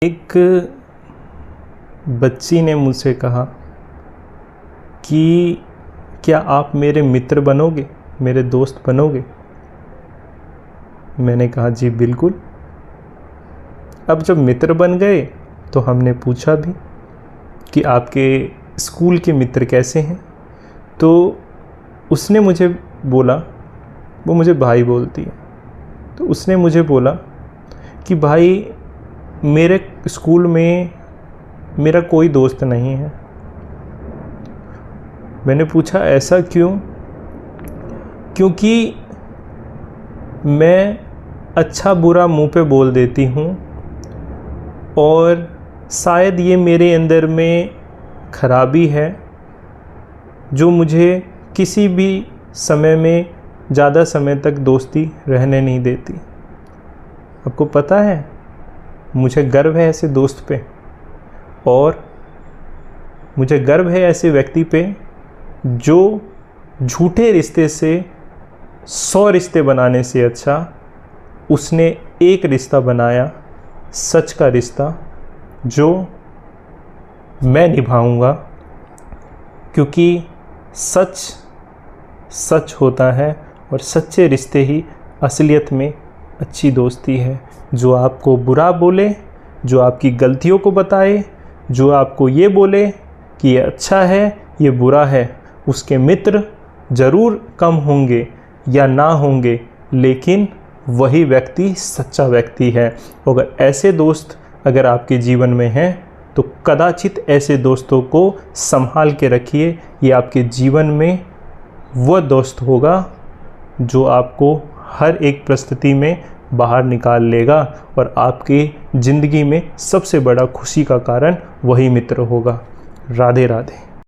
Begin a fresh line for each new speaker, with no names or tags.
एक बच्ची ने मुझसे कहा कि क्या आप मेरे मित्र बनोगे, मेरे दोस्त बनोगे। मैंने कहा जी बिल्कुल। अब जब मित्र बन गए तो हमने पूछा भी कि आपके स्कूल के मित्र कैसे हैं। तो उसने मुझे बोला, वो मुझे भाई बोलती है, तो उसने मुझे बोला कि भाई मेरे स्कूल में मेरा कोई दोस्त नहीं है। मैंने पूछा ऐसा क्यों? क्योंकि मैं अच्छा बुरा मुंह पे बोल देती हूँ और शायद ये मेरे अंदर में खराबी है जो मुझे किसी भी समय में ज़्यादा समय तक दोस्ती रहने नहीं देती। आपको पता है, मुझे गर्व है ऐसे दोस्त पे, और मुझे गर्व है ऐसे व्यक्ति पे जो झूठे रिश्ते से 100 रिश्ते बनाने से अच्छा उसने एक रिश्ता बनाया, सच का रिश्ता, जो मैं निभाऊंगा। क्योंकि सच सच होता है और सच्चे रिश्ते ही असलियत में अच्छी दोस्ती है। जो आपको बुरा बोले, जो आपकी गलतियों को बताए, जो आपको ये बोले कि ये अच्छा है ये बुरा है, उसके मित्र ज़रूर कम होंगे या ना होंगे, लेकिन वही व्यक्ति सच्चा व्यक्ति है। अगर ऐसे दोस्त अगर आपके जीवन में हैं तो कदाचित ऐसे दोस्तों को संभाल के रखिए। ये आपके जीवन में वह दोस्त होगा जो आपको हर एक परिस्थिति में बाहर निकाल लेगा, और आपकी ज़िंदगी में सबसे बड़ा खुशी का कारण वही मित्र होगा। राधे राधे।